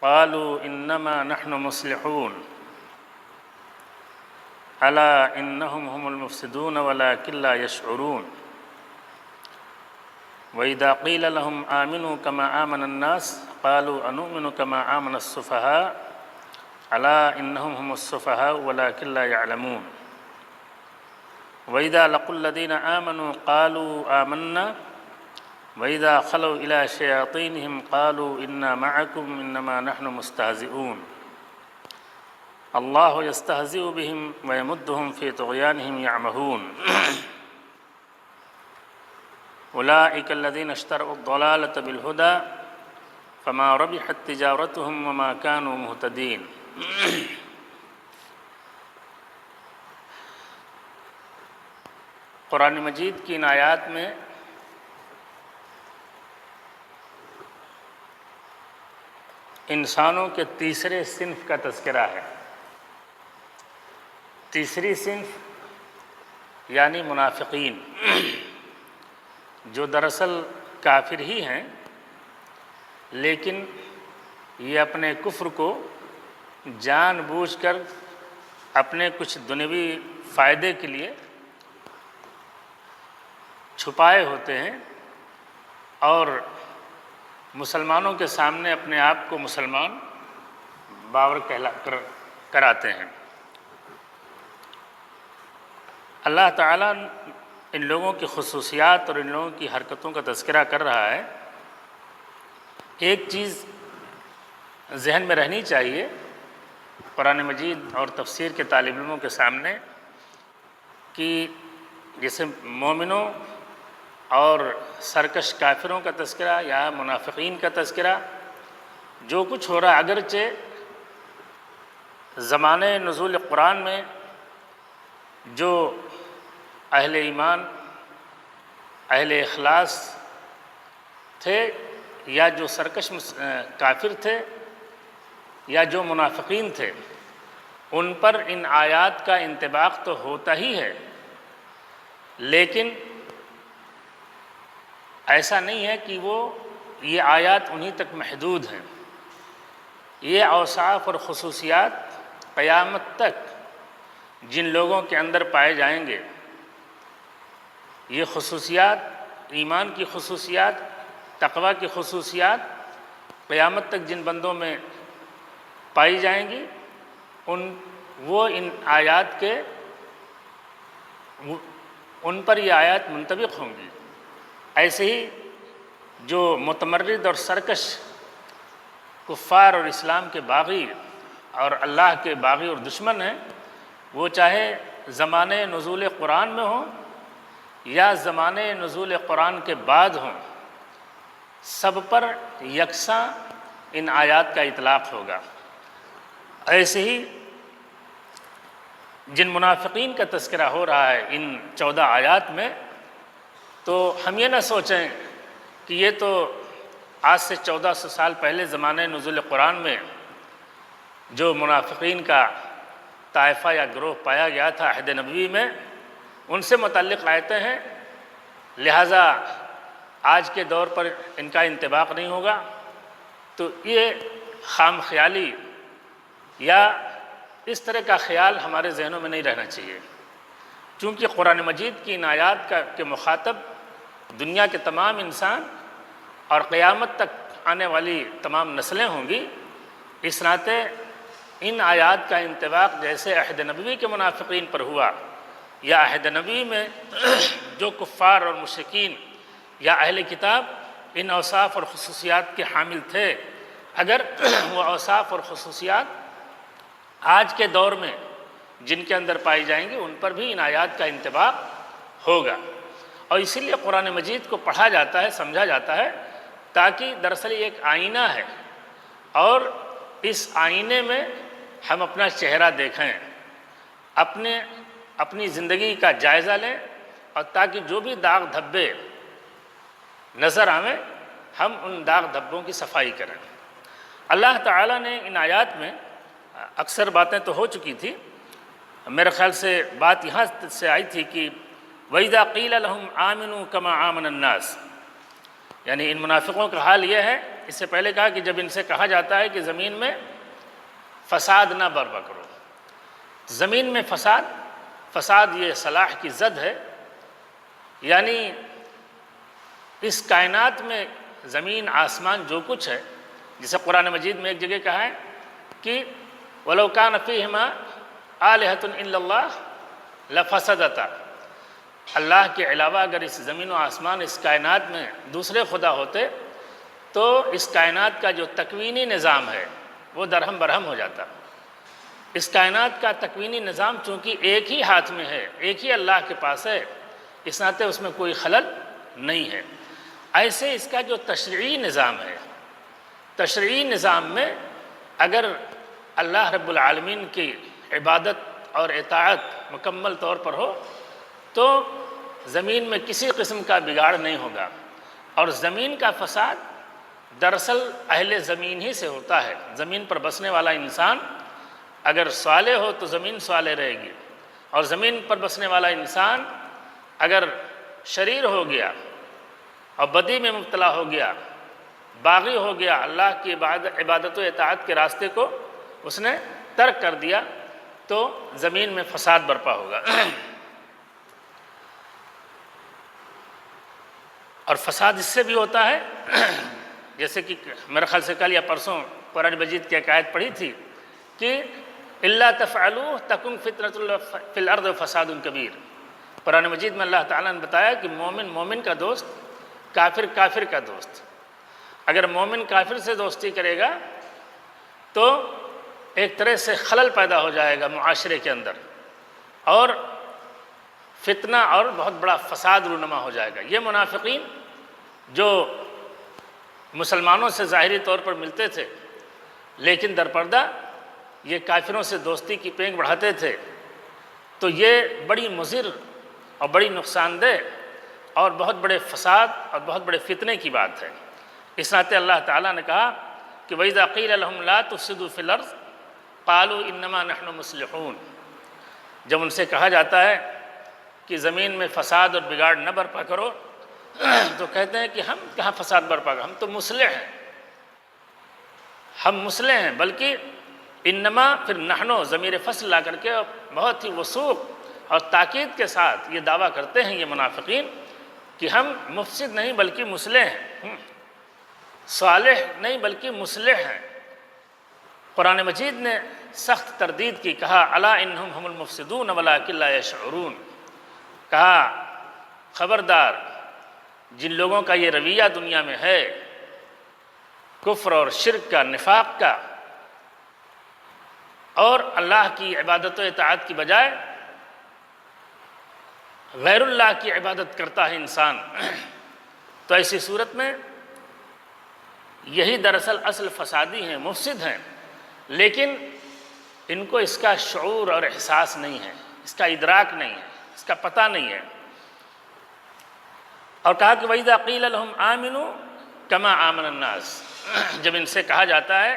قالوا انما نحن مصلحون الا انهم هم المفسدون ولكن لا يشعرون واذا قيل لهم آمنوا كما آمن الناس قالوا انؤمن كما آمن السفهاء الا انهم هم السفهاء ولكن لا يعلمون وإذا لقوا الذين آمنوا قالوا آمنا وإذا خلوا إلى شياطينهم قالوا إنا معكم إنما نحن مستهزئون الله يستهزئ بهم ويمدهم في طغيانهم يعمهون أولئك الذين اشتروا الضلالة بالهدى فما ربحت تجارتهم وما كانوا مهتدين۔ قرآن مجید کی ان آیات میں انسانوں کے تیسرے صنف کا تذکرہ ہے۔ تیسری صنف یعنی منافقین، جو دراصل کافر ہی ہیں لیکن یہ اپنے کفر کو جان بوجھ کر اپنے کچھ دنیوی فائدے کے لیے چھپائے ہوتے ہیں اور مسلمانوں کے سامنے اپنے آپ کو مسلمان باور کراتے ہیں۔ اللہ تعالیٰ ان لوگوں کی خصوصیات اور ان لوگوں کی حرکتوں کا تذکرہ کر رہا ہے۔ ایک چیز ذہن میں رہنی چاہیے قرآن مجید اور تفسیر کے طالب علموں کے سامنے کہ جیسے مومنوں اور سرکش کافروں کا تذکرہ یا منافقین کا تذکرہ جو کچھ ہو رہا ہے، اگرچہ زمانے نزول قرآن میں جو اہل ایمان اہل اخلاص تھے یا جو سرکش کافر تھے یا جو منافقین تھے، ان پر ان آیات کا انطباق تو ہوتا ہی ہے، لیکن ایسا نہیں ہے کہ یہ آیات انہی تک محدود ہیں۔ یہ اوصاف اور خصوصیات قیامت تک جن لوگوں کے اندر پائے جائیں گے، یہ خصوصیات ایمان کی خصوصیات، تقوی کی خصوصیات قیامت تک جن بندوں میں پائی جائیں گی ان آیات کے ان پر یہ آیات منطبق ہوں گی۔ ایسے ہی جو متمرد اور سرکش کفار اور اسلام کے باغی اور اللہ کے باغی اور دشمن ہیں، وہ چاہے زمانے نزول قرآن میں ہوں یا زمانے نزول قرآن کے بعد ہوں، سب پر یکساں ان آیات کا اطلاق ہوگا۔ ایسے ہی جن منافقین کا تذکرہ ہو رہا ہے ان 14 آیات میں، تو ہم یہ نہ سوچیں کہ یہ تو آج سے 1400 سال پہلے زمانے نزول قرآن میں جو منافقین کا طائفہ یا گروہ پایا گیا تھا عہد نبوی میں، ان سے متعلق آیتیں ہیں، لہٰذا آج کے دور پر ان کا انطباق نہیں ہوگا۔ تو یہ خام خیالی یا اس طرح کا خیال ہمارے ذہنوں میں نہیں رہنا چاہیے، چونکہ قرآن مجید کی ان آیات کے مخاطب دنیا کے تمام انسان اور قیامت تک آنے والی تمام نسلیں ہوں گی۔ اس ناطے ان آیات کا انطباق جیسے عہد نبوی کے منافقین پر ہوا یا عہد نبوی میں جو کفار اور مشرکین یا اہل کتاب ان اوصاف اور خصوصیات کے حامل تھے، اگر وہ اوصاف اور خصوصیات آج کے دور میں جن کے اندر پائی جائیں گی، ان پر بھی ان آیات کا انطباق ہوگا۔ اور اسی لیے قرآن مجید کو پڑھا جاتا ہے، سمجھا جاتا ہے، تاکہ دراصل یہ ایک آئینہ ہے اور اس آئینے میں ہم اپنا چہرہ دیکھیں، اپنی زندگی کا جائزہ لیں، اور تاکہ جو بھی داغ دھبے نظر آئیں ہم ان داغ دھبوں کی صفائی کریں۔ اللہ تعالیٰ نے ان آیات میں اکثر باتیں تو ہو چکی تھی، میرے خیال سے بات یہاں سے آئی تھی کہ وَإِذَا قِيلَ لَهُمْ آمِنُوا كَمَا آمَنَ النَّاسِ، یعنی ان منافقوں کا حال یہ ہے اس سے پہلے کہا کہ جب ان سے کہا جاتا ہے کہ زمین میں فساد نہ برپا کرو، زمین میں فساد یہ صلاح کی ضد ہے، یعنی اس کائنات میں زمین آسمان جو کچھ ہے، جسے قرآن مجید میں ایک جگہ کہا ہے کہ وَلَوْ كَانَ فِيهِمَا آلِهَةٌ إِلَّا اللَّهُ لَفَسَدَتَا، اللہ کے علاوہ اگر اس زمین و آسمان اس کائنات میں دوسرے خدا ہوتے تو اس کائنات کا جو تکوینی نظام ہے وہ درہم برہم ہو جاتا۔ اس کائنات کا تکوینی نظام چونکہ ایک ہی ہاتھ میں ہے، ایک ہی اللہ کے پاس ہے، اس ناطے اس میں کوئی خلل نہیں ہے۔ ایسے اس کا جو تشریعی نظام ہے، تشریعی نظام میں اگر اللہ رب العالمین کی عبادت اور اطاعت مکمل طور پر ہو تو زمین میں کسی قسم کا بگاڑ نہیں ہوگا، اور زمین کا فساد دراصل اہل زمین ہی سے ہوتا ہے۔ زمین پر بسنے والا انسان اگر صالح ہو تو زمین صالح رہے گی، اور زمین پر بسنے والا انسان اگر شریر ہو گیا اور بدی میں مبتلا ہو گیا، باغی ہو گیا، اللہ کی عبادت و اطاعت کے راستے کو اس نے ترک کر دیا تو زمین میں فساد برپا ہوگا۔ اور فساد اس سے بھی ہوتا ہے، جیسے کہ میرے خیال سے کل یا پرسوں قرآن مجید کی ایک آیت پڑھی تھی کہ الا تفعلوا تکن فتنة فی الارض فساد کبیر۔ قرآن مجید میں اللہ تعالیٰ نے بتایا کہ مومن مومن کا دوست، کافر کافر کا دوست۔ اگر مومن کافر سے دوستی کرے گا تو ایک طرح سے خلل پیدا ہو جائے گا معاشرے کے اندر، اور فتنہ اور بہت بڑا فساد رونما ہو جائے گا۔ یہ منافقین جو مسلمانوں سے ظاہری طور پر ملتے تھے لیکن در پردہ یہ کافروں سے دوستی کی پینک بڑھاتے تھے، تو یہ بڑی مضر اور بڑی نقصان دہ اور بہت بڑے فساد اور بہت بڑے فتنے کی بات ہے۔ اس ناطے اللہ تعالیٰ نے کہا کہ وَإِذَا قِيلَ لَهُمْ لَا تُفْسِدُوا فِي الْأَرْضِ قَالُوا إِنَّمَا نَحْنُ مُصْلِحُونَ، جب ان سے کہا جاتا ہے کہ زمین میں فساد اور بگاڑ نہ برپا کرو تو کہتے ہیں کہ ہم کہاں فساد برپا کرو، ہم تو مصلح ہیں، ہم مصلح ہیں۔ بلکہ انما پھر نحنو ضمیر فصل لا کر کے بہت ہی وثوق اور تاکید کے ساتھ یہ دعویٰ کرتے ہیں یہ منافقین کہ ہم مفسد نہیں بلکہ مصلح ہیں، صالح نہیں بلکہ مصلح ہیں۔ قرآن مجید نے سخت تردید کی، کہا الا انہم هم المفسدون ولکن لا یشعرون، کہا خبردار جن لوگوں کا یہ رویہ دنیا میں ہے کفر اور شرک کا، نفاق کا، اور اللہ کی عبادت و اطاعت کی بجائے غیر اللہ کی عبادت کرتا ہے انسان، تو ایسی صورت میں یہی دراصل اصل فسادی ہیں، مفسد ہیں، لیکن ان کو اس کا شعور اور احساس نہیں ہے، اس کا ادراک نہیں ہے، اس کا پتہ نہیں ہے۔ اور کہا کہ وَإِذَا قِيلَ لَهُمْ آمِنُوا كَمَا آمَنَ النَّاسِ، جب ان سے کہا جاتا ہے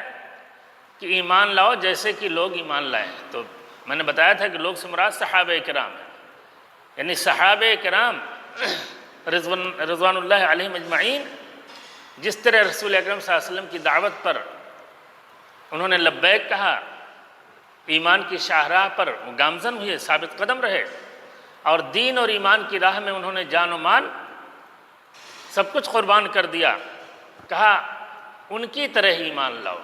کہ ایمان لاؤ جیسے کہ لوگ ایمان لائیں، تو میں نے بتایا تھا کہ لوگ سے مراد صحابہ کرام ہیں، یعنی صحابہ کرام رضوان اللہ علیہم اجمعین جس طرح رسول اکرم صلی اللہ علیہ وسلم کی دعوت پر انہوں نے لبیک کہا، ایمان کی شاہراہ پر وہ گامزن ہوئے، ثابت قدم رہے، اور دین اور ایمان کی راہ میں انہوں نے جان و مال سب کچھ قربان کر دیا، کہا ان کی طرح ایمان لاؤ۔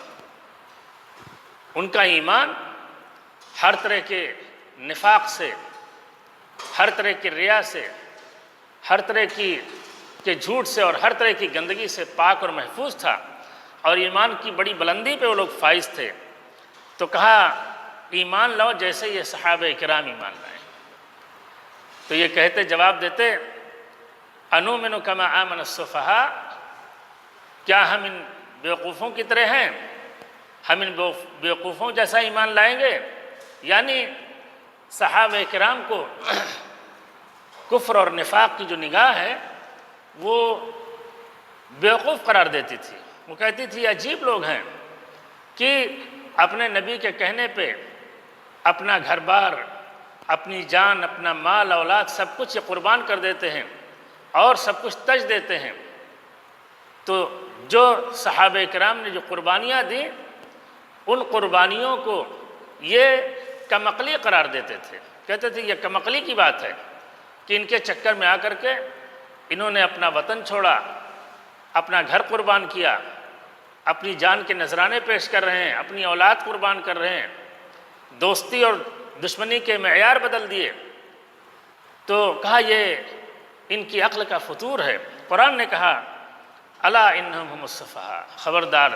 ان کا ایمان ہر طرح کے نفاق سے، ہر طرح کی ریا سے، ہر طرح کے جھوٹ سے اور ہر طرح کی گندگی سے پاک اور محفوظ تھا، اور ایمان کی بڑی بلندی پہ وہ لوگ فائز تھے۔ تو کہا ایمان لاؤ جیسے یہ صحابہ کرام ایمان لائیں۔ تو یہ کہتے، جواب دیتے انؤمن کما آمن السفہاء، کیا ہم ان بیوقوفوں کی طرح ہیں، ہم ان بیوقوفوں جیسا ایمان لائیں گے؟ یعنی صحابہ کرام کو کفر اور نفاق کی جو نگاہ ہے وہ بیوقوف قرار دیتی تھی، وہ کہتی تھی عجیب لوگ ہیں کہ اپنے نبی کے کہنے پہ اپنا گھر بار، اپنی جان، اپنا مال اولاد سب کچھ یہ قربان کر دیتے ہیں اور سب کچھ تج دیتے ہیں، تو جو صحابہ کرام نے جو قربانیاں دیں ان قربانیوں کو یہ کم عقلی قرار دیتے تھے، کہتے تھے یہ کم عقلی کی بات ہے کہ ان کے چکر میں آ کر کے انہوں نے اپنا وطن چھوڑا، اپنا گھر قربان کیا، اپنی جان کے نذرانے پیش کر رہے ہیں، اپنی اولاد قربان کر رہے ہیں، دوستی اور دشمنی کے معیار بدل دیے۔ تو کہا یہ ان کی عقل کا فطور ہے۔ قرآن نے کہا الا انہم هم السفہاء، خبردار،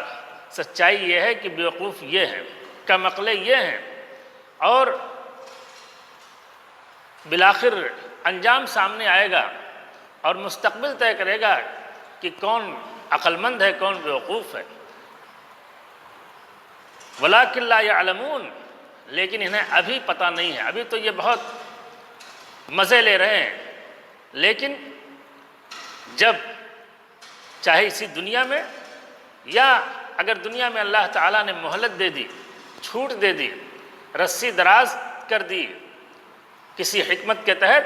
سچائی یہ ہے کہ بیوقوف یہ ہیں، کم عقلے یہ ہیں، اور بالآخر انجام سامنے آئے گا اور مستقبل طے کرے گا کہ کون عقل مند ہے کون بیوقوف ہے۔ وَلَٰكِن لَا يَعْلَمُونَ، لیکن انہیں ابھی پتہ نہیں ہے، ابھی تو یہ بہت مزے لے رہے ہیں، لیکن جب چاہے اسی دنیا میں یا اگر دنیا میں اللہ تعالیٰ نے مہلت دے دی، چھوٹ دے دی، رسی دراز کر دی کسی حکمت کے تحت،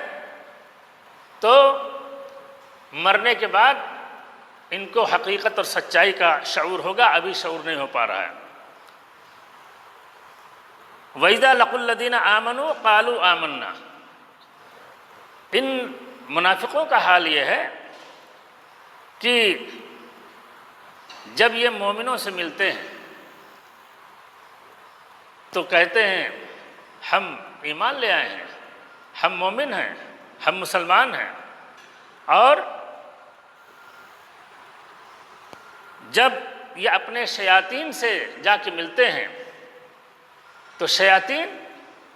تو مرنے کے بعد ان کو حقیقت اور سچائی کا شعور ہوگا، ابھی شعور نہیں ہو پا رہا ہے۔ وَإِذَا لَقُوا الَّذِينَ آمَنُوا قَالُوا آمَنَّا، ان منافقوں کا حال یہ ہے کہ جب یہ مومنوں سے ملتے ہیں تو کہتے ہیں ہم ایمان لے آئے ہیں، ہم مومن ہیں، ہم مسلمان ہیں، اور جب یہ اپنے شیاطین سے جا کے ملتے ہیں تو شیاطین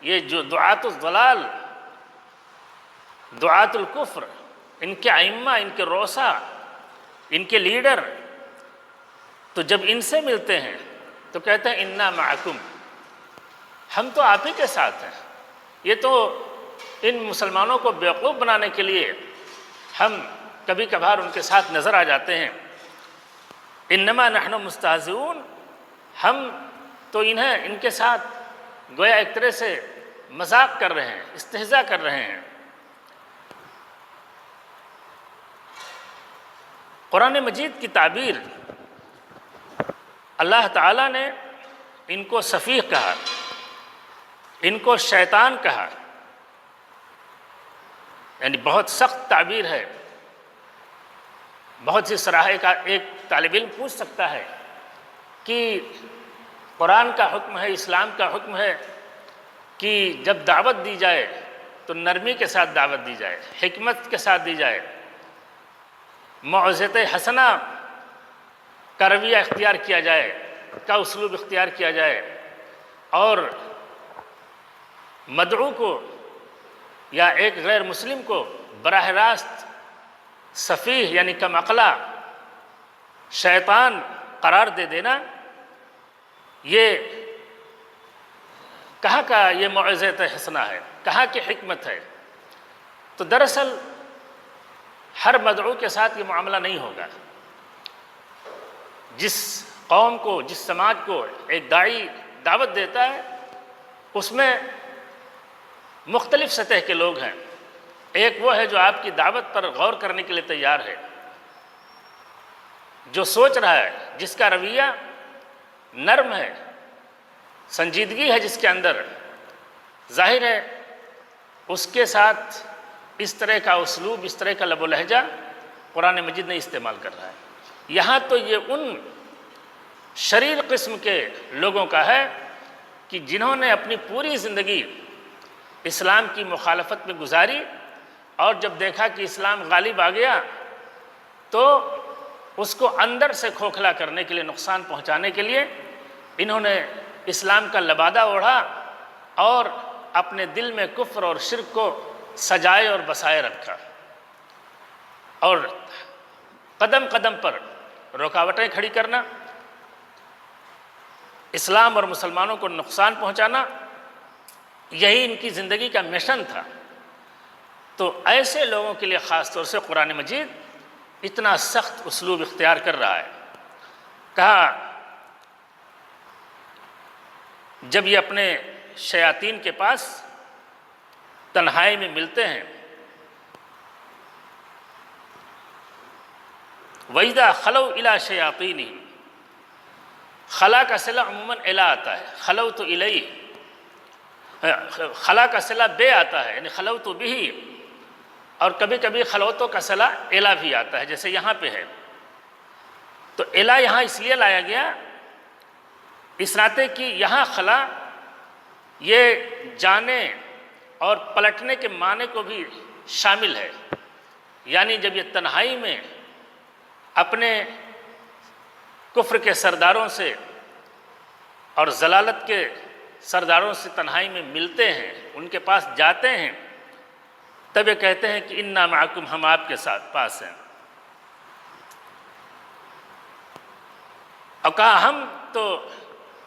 یہ جو دعات الضلال، دعات الکفر، ان کے ائمہ، ان کے روسا، ان کے لیڈر، تو جب ان سے ملتے ہیں تو کہتے ہیں انا معکم، ہم تو آپ ہی کے ساتھ ہیں۔ یہ تو ان مسلمانوں کو بیوقوف بنانے کے لیے ہم کبھی کبھار ان کے ساتھ نظر آ جاتے ہیں۔ انما نحن مستہزئون، ہم تو ان کے ساتھ گویا ایک طرح سے مذاق کر رہے ہیں، استہزاء کر رہے ہیں۔ قرآن مجید کی تعبیر اللہ تعالیٰ نے ان کو سفیہ کہا، ان کو شیطان کہا، یعنی بہت سخت تعبیر ہے۔ بہت سی صراحہ کا ایک طالب علم پوچھ سکتا ہے کہ قرآن کا حکم ہے، اسلام کا حکم ہے کہ جب دعوت دی جائے تو نرمی کے ساتھ دعوت دی جائے، حکمت کے ساتھ دی جائے، موعظۃ حسنہ کا رویہ اختیار کیا جائے، کا اسلوب اختیار کیا جائے، اور مدعو کو یا ایک غیر مسلم کو براہ راست سفیہ یعنی کم عقلہ، شیطان قرار دے دینا، یہ کہاں کا یہ موعظۃ حسنہ ہے، کہاں کی حکمت ہے؟ تو دراصل ہر مدعو کے ساتھ یہ معاملہ نہیں ہوگا۔ جس قوم کو، جس سماج کو ایک داعی دعوت دیتا ہے اس میں مختلف سطح کے لوگ ہیں۔ ایک وہ ہے جو آپ کی دعوت پر غور کرنے کے لیے تیار ہے، جو سوچ رہا ہے، جس کا رویہ نرم ہے، سنجیدگی ہے جس کے اندر، ظاہر ہے اس کے ساتھ اس طرح کا اسلوب، اس طرح کا لب و لہجہ قرآن مجید نہیں استعمال کر رہا ہے۔ یہاں تو یہ ان شریر قسم کے لوگوں کا ہے کہ جنہوں نے اپنی پوری زندگی اسلام کی مخالفت میں گزاری، اور جب دیکھا کہ اسلام غالب آ گیا تو اس کو اندر سے کھوکھلا کرنے کے لیے، نقصان پہنچانے کے لیے انہوں نے اسلام کا لبادہ اوڑھا اور اپنے دل میں کفر اور شرک کو سجائے اور بسائے رکھا، اور قدم قدم پر رکاوٹیں کھڑی کرنا، اسلام اور مسلمانوں کو نقصان پہنچانا، یہی ان کی زندگی کا مشن تھا۔ تو ایسے لوگوں کے لیے خاص طور سے قرآن مجید اتنا سخت اسلوب اختیار کر رہا ہے۔ کہا جب یہ اپنے شیاطین کے پاس تنہائی میں ملتے ہیں، وَإِذَا خَلَوْا إِلَىٰ شَيَاطِينِهِمْ، خلا کا صلہ عموماً الا آتا ہے، خلوت الیہ، خلا کا صلہ بے آتا ہے یعنی خلوت بہ، اور کبھی کبھی خلوتوں کا صلہ الا بھی آتا ہے جیسے یہاں پہ ہے۔ تو الا یہاں اس لیے لایا گیا اس ناطے کہ یہاں خلا یہ جانے اور پلٹنے کے معنی کو بھی شامل ہے، یعنی جب یہ تنہائی میں اپنے کفر کے سرداروں سے اور ضلالت کے سرداروں سے تنہائی میں ملتے ہیں، ان کے پاس جاتے ہیں، تب یہ کہتے ہیں کہ انا معکم، ہم آپ کے ساتھ پاس ہیں۔ اور کہا ہم تو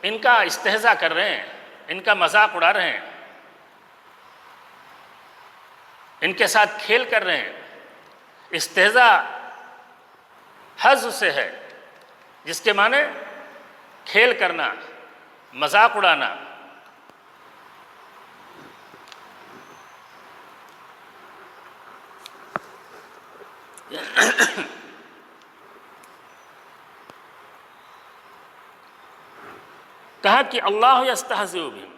ان کا استہزاء کر رہے ہیں، ان کا مذاق اڑا رہے ہیں، ان کے ساتھ کھیل کر رہے ہیں۔ استہزاء حظ سے ہے جس کے معنی کھیل کرنا، مذاق اڑانا۔ کہا کہ اللہ یستہزئ بہم،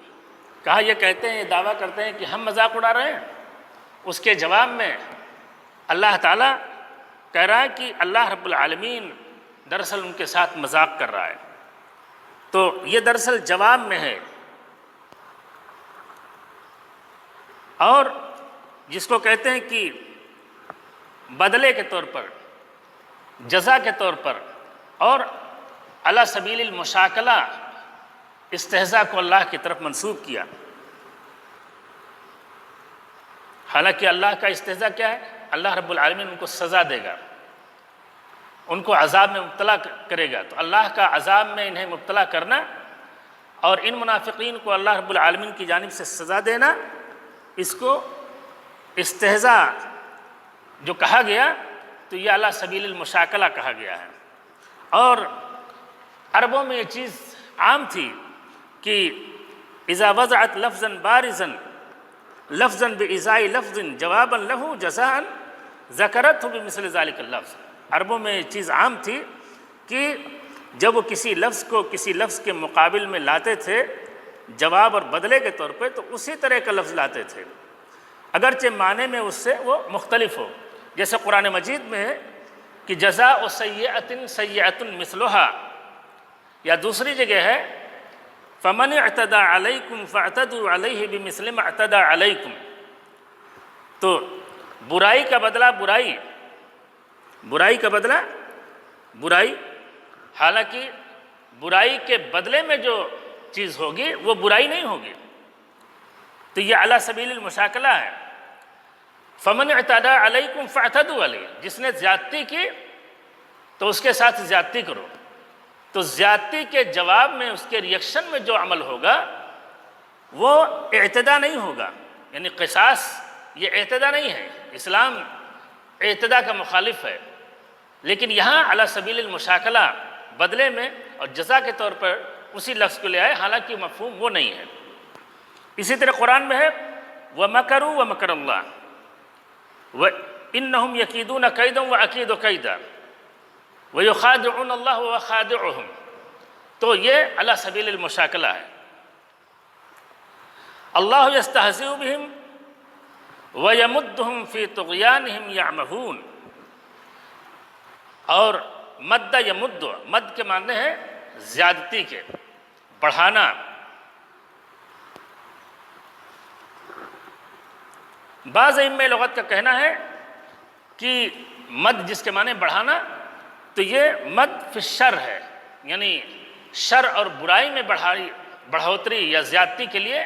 کہا یہ کہتے ہیں، یہ دعویٰ کرتے ہیں کہ ہم مذاق اڑا رہے ہیں، اس کے جواب میں اللہ تعالیٰ کہہ رہا ہے کہ اللہ رب العالمین دراصل ان کے ساتھ مذاق کر رہا ہے۔ تو یہ دراصل جواب میں ہے، اور جس کو کہتے ہیں کہ بدلے کے طور پر، جزا کے طور پر، اور علی سبیل المشاکلہ استہزاء کو اللہ کی طرف منسوب کیا۔ حالانکہ اللہ کا استہزاء کیا ہے؟ اللہ رب العالمین ان کو سزا دے گا، ان کو عذاب میں مبتلا کرے گا۔ تو اللہ کا عذاب میں انہیں مبتلا کرنا اور ان منافقین کو اللہ رب العالمین کی جانب سے سزا دینا، اس کو استہزاء جو کہا گیا تو یہ علی سبیل المشاکلہ کہا گیا ہے۔ اور عربوں میں یہ چیز عام تھی کہ اذا وضعت لفظا بارزا لفظا بإزاء لفظ جوابا له جزاء ذکرته بمثل ذلك اللفظ۔ عربوں میں یہ چیز عام تھی کہ جب وہ کسی لفظ کو کسی لفظ کے مقابل میں لاتے تھے جواب اور بدلے کے طور پہ، تو اسی طرح کا لفظ لاتے تھے اگرچہ معنی میں اس سے وہ مختلف ہو۔ جیسے قرآن مجید میں ہے کہ جزاء سیئۃ سیئۃ مثلھا، یا دوسری جگہ ہے فمن اعتدى علیکم فاعتدوا علیہ بمثل ما اعتدى علیکم۔ تو برائی کا بدلہ برائی، برائی کا بدلہ برائی، حالانکہ برائی کے بدلے میں جو چیز ہوگی وہ برائی نہیں ہوگی۔ تو یہ علی سبیل المشاکلہ ہے۔ فمن اعتدى علیکم فاعتدوا علیہ، جس نے زیادتی کی تو اس کے ساتھ زیادتی کرو۔ تو زیادتی کے جواب میں اس کے ریئیکشن میں جو عمل ہوگا وہ اعتداء نہیں ہوگا، یعنی قصاص یہ اعتداء نہیں ہے، اسلام اعتداء کا مخالف ہے۔ لیکن یہاں علی سبیل المشاکلہ بدلے میں اور جزا کے طور پر اسی لفظ کو لے آئے، حالانکہ مفہوم وہ نہیں ہے۔ اسی طرح قرآن میں ہے وَمَكَرُوا وَمَكَرَ اللَّهُ وَإِنَّهُمْ يَكِيدُونَ كَيْدًا وَأَكِيدُ كَيْدًا وَيُخَادِعُونَ اللَّهَ وَخَادِعُهُمْ۔ تو یہ علی سبیل المشاکلہ ہے۔ اللہ یستہزئ بہم وَيَمُدُّهُمْ فِي طُغْيَانِهِمْ يَعْمَهُونَ۔ اور مد یمد، مد کے معنی ہے زیادتی کے، بڑھانا۔ بعض ائمہ لغت کا کہنا ہے کہ مد جس کے معنی بڑھانا، تو یہ مد فی الشر ہے، یعنی شر اور برائی میں بڑھوتری یا زیادتی کے لیے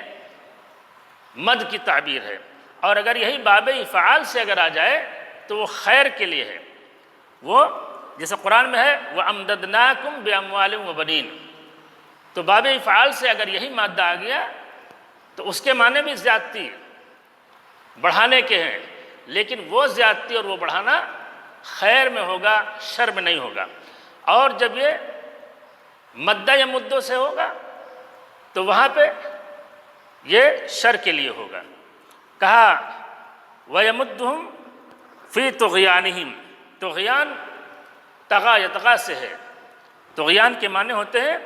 مد کی تعبیر ہے۔ اور اگر یہی باب افعال سے اگر آ جائے تو وہ خیر کے لیے ہے۔ وہ جیسے قرآن میں ہے وَأَمْدَدْنَاكُمْ بِأَمْوَالٍ وَبَنِينَ، تو باب افعال سے اگر یہی مادہ آ گیا تو اس کے معنی بھی زیادتی بڑھانے کے ہیں، لیکن وہ زیادتی اور وہ بڑھانا خیر میں ہوگا، شر میں نہیں ہوگا۔ اور جب یہ مدہ یا مدوں سے ہوگا تو وہاں پہ یہ شر کے لیے ہوگا۔ کہا وَيَمُدُّهُمْ فِي طُغْيَانِهِمْ، طغیان طغا یطغا سے ہے۔ طغیان کے معنی ہوتے ہیں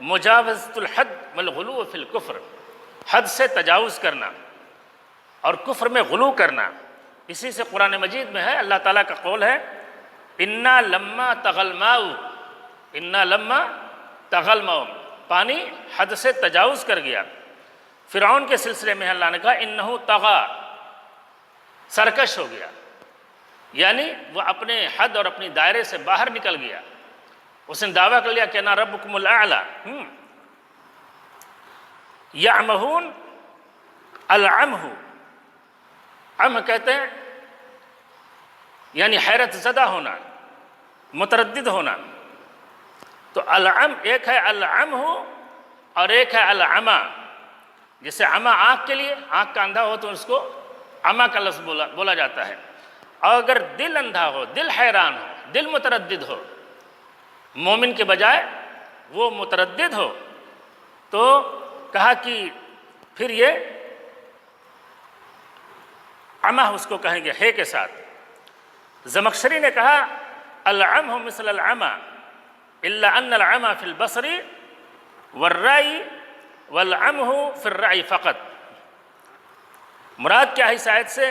مجاوزۃ الحد والغلو فی الکفر، حد سے تجاوز کرنا اور کفر میں غلو کرنا۔ اسی سے قرآن مجید میں ہے، اللہ تعالیٰ کا قول ہے انا لما طغى الماء، انا لما طغى الماء، پانی حد سے تجاوز کر گیا۔ فرعون کے سلسلے میں اللہ نے کہا انہ طغى، سرکش ہو گیا، یعنی وہ اپنے حد اور اپنی دائرے سے باہر نکل گیا۔ اس نے دعویٰ کر لیا کہ انا ربکم الاعلی۔ یعمہون، العمہ، عمہ کہتے ہیں یعنی حیرت زدہ ہونا، متردد ہونا۔ تو العم ایک ہے العمہ اور ایک ہے العمى۔ جیسے عمى آنکھ کے لیے، آنکھ کا اندھا ہو تو اس کو عمى کا لفظ بولا جاتا ہے، اور اگر دل اندھا ہو، دل حیران ہو، دل متردد ہو، مومن کے بجائے وہ متردد ہو، تو کہا کہ پھر یہ عمى اس کو کہیں گے ہے کے ساتھ۔ زمخشری نے کہا العمہ مثل العمى الا ان العمى فی البصر والرأی والعمہ فی الرأی فقط۔ مراد کیا ہے اس آیت سے؟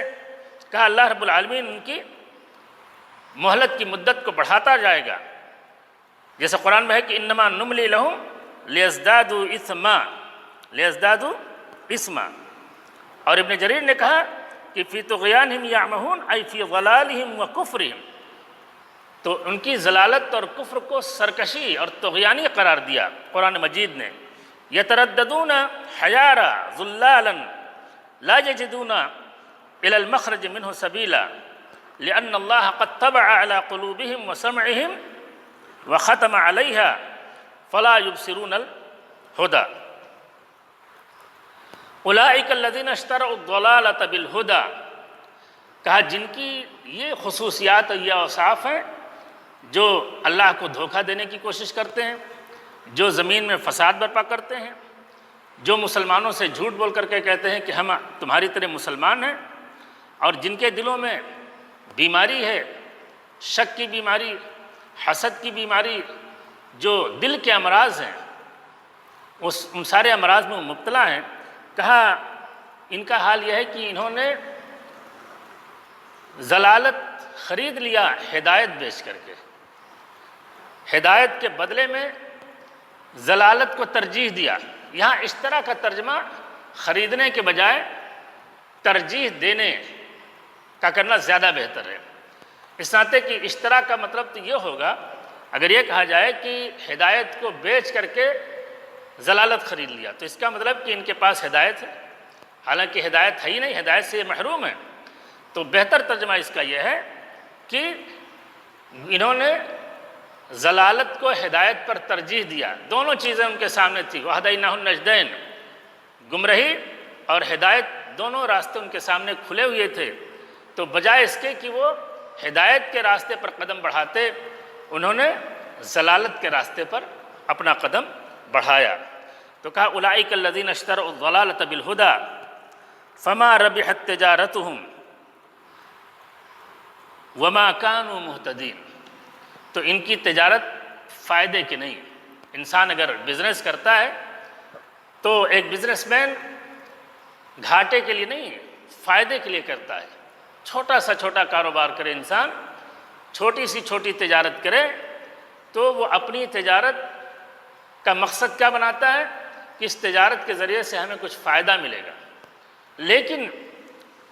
کہا اللہ رب العالمین ان کی مہلت کی مدت کو بڑھاتا جائے گا، جیسے قرآن میں ہے کہ انما نملی لہم لیزدادوا اثما، لیزدادوا اثما۔ اور ابن جریر نے کہا کہ فی طغیانہم یعمہون ای فی ضلالہم و کفرہم، تو ان کی ضلالت اور کفر کو سرکشی اور طغیانی قرار دیا قرآن مجید نے۔ یترددون حیارا ضلالا لا یجدون الی المخرج منہ سبیلا لأن اللہ قد طبع علی قلوبہم وسمعہم وختم علیہا فلا یبصرون الہدی۔ اولئک الذین اشتروا الضلالۃ بالہدی، کہا جن کی یہ خصوصیات اور یہ اوصاف ہیں، جو اللہ کو دھوکہ دینے کی کوشش کرتے ہیں، جو زمین میں فساد برپا کرتے ہیں، جو مسلمانوں سے جھوٹ بول کر کے کہتے ہیں کہ ہم تمہاری طرح مسلمان ہیں، اور جن کے دلوں میں بیماری ہے، شک کی بیماری، حسد کی بیماری، جو دل کے امراض ہیں، ان سارے امراض میں مبتلا ہیں۔ کہا ان کا حال یہ ہے کہ انہوں نے ضلالت خرید لیا ہدایت بیچ کر کے، ہدایت کے بدلے میں ضلالت کو ترجیح دیا۔ یہاں اشترا کا ترجمہ خریدنے کے بجائے ترجیح دینے کا کرنا زیادہ بہتر ہے۔ اس ناطے کہ اشترا کا مطلب تو یہ ہوگا اگر یہ کہا جائے کہ ہدایت کو بیچ کر کے ضلالت خرید لیا، تو اس کا مطلب کہ ان کے پاس ہدایت ہے، حالانکہ ہدایت ہے ہی نہیں، ہدایت سے یہ محروم ہے۔ تو بہتر ترجمہ اس کا یہ ہے کہ انہوں نے ضلالت کو ہدایت پر ترجیح دیا، دونوں چیزیں ان کے سامنے تھی۔ وَهَدَيْنَاهُ النَّجْدَيْنِ، گمراہی اور ہدایت دونوں راستے ان کے سامنے کھلے ہوئے تھے، تو بجائے اس کے کہ وہ ہدایت کے راستے پر قدم بڑھاتے، انہوں نے ضلالت کے راستے پر اپنا قدم بڑھایا۔ تو کہا اولئک الذین اشتروا الضلالۃ بالہدی فما ربحت تجارتہم وما كانوا مہتدین۔ تو ان کی تجارت فائدے کی نہیں۔ انسان اگر بزنس کرتا ہے تو ایک بزنس مین گھاٹے کے لیے نہیں، فائدے کے لیے کرتا ہے۔ چھوٹا سا چھوٹا کاروبار کرے انسان، چھوٹی سی چھوٹی تجارت کرے، تو وہ اپنی تجارت کا مقصد کیا بناتا ہے کہ اس تجارت کے ذریعے سے ہمیں کچھ فائدہ ملے گا۔ لیکن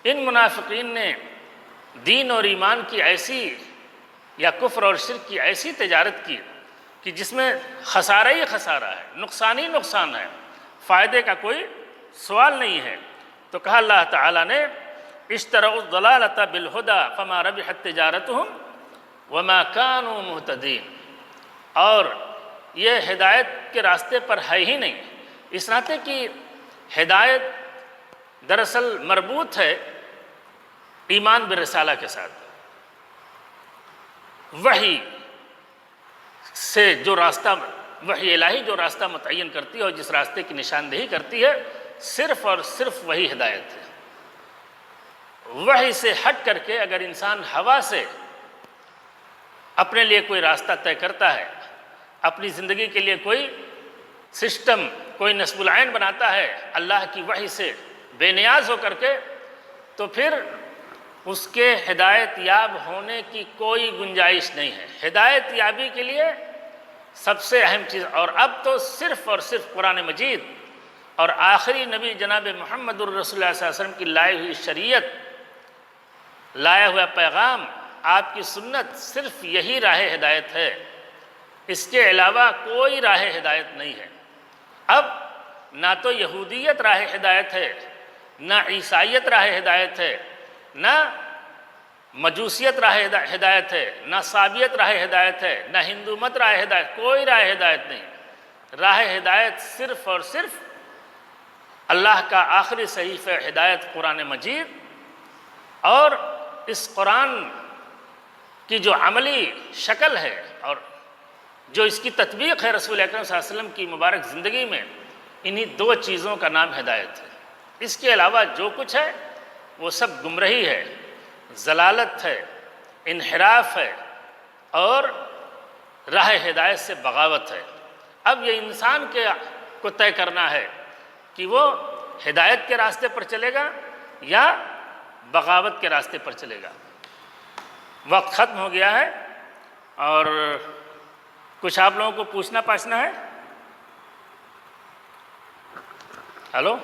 ان منافقین نے دین اور ایمان کی ایسی یا کفر اور شرک کی ایسی تجارت کی کہ جس میں خسارہ ہی خسارہ ہے، نقصان ہی نقصان ہے، فائدے کا کوئی سوال نہیں ہے۔ تو کہا اللہ تعالیٰ نے اشتروا الضلالۃ بالہدی فما ربحت تجارتہم وما كانوا مہتدین، اور یہ ہدایت کے راستے پر ہے ہی نہیں۔ اس ناطے کی ہدایت دراصل مربوط ہے ایمان بالرسالہ کے ساتھ، وحی سے جو راستہ، وحی الہی جو راستہ متعین کرتی ہے اور جس راستے کی نشاندہی کرتی ہے، صرف اور صرف وہی ہدایت ہے۔ وحی سے ہٹ کر کے اگر انسان ہوا سے اپنے لیے کوئی راستہ طے کرتا ہے، اپنی زندگی کے لیے کوئی سسٹم، کوئی نصب العین بناتا ہے اللہ کی وحی سے بے نیاز ہو کر کے، تو پھر اس کے ہدایت یاب ہونے کی کوئی گنجائش نہیں ہے۔ ہدایت یابی کے لیے سب سے اہم چیز، اور اب تو صرف اور صرف قرآن مجید اور آخری نبی جناب محمد الرسول اللہ صلی اللہ علیہ وسلم کی لائی ہوئی شریعت، لایا ہوا پیغام، آپ کی سنت، صرف یہی راہ ہدایت ہے، اس کے علاوہ کوئی راہ ہدایت نہیں ہے۔ اب نہ تو یہودیت راہ ہدایت ہے، نہ عیسائیت راہ ہدایت ہے، نہ مجوسیت راہ ہدایت ہے، نہ صابیت راہ ہدایت ہے، نہ ہندو مت راہ ہدایت، کوئی راہ ہدایت نہیں۔ راہ ہدایت صرف اور صرف اللہ کا آخری صحیفہ ہدایت قرآن مجید، اور اس قرآن کی جو عملی شکل ہے اور جو اس کی تطبیق ہے رسول اکرم صلی اللہ علیہ وسلم کی مبارک زندگی میں، انہی دو چیزوں کا نام ہدایت ہے۔ اس کے علاوہ جو کچھ ہے وہ سب گمراہی ہے، ضلالت ہے، انحراف ہے، اور راہ ہدایت سے بغاوت ہے۔ اب یہ انسان کو طے کرنا ہے کہ وہ ہدایت کے راستے پر چلے گا یا بغاوت کے راستے پر چلے گا۔ وقت ختم ہو گیا ہے، اور کچھ آپ لوگوں کو پوچھنا ہے۔ ہلو۔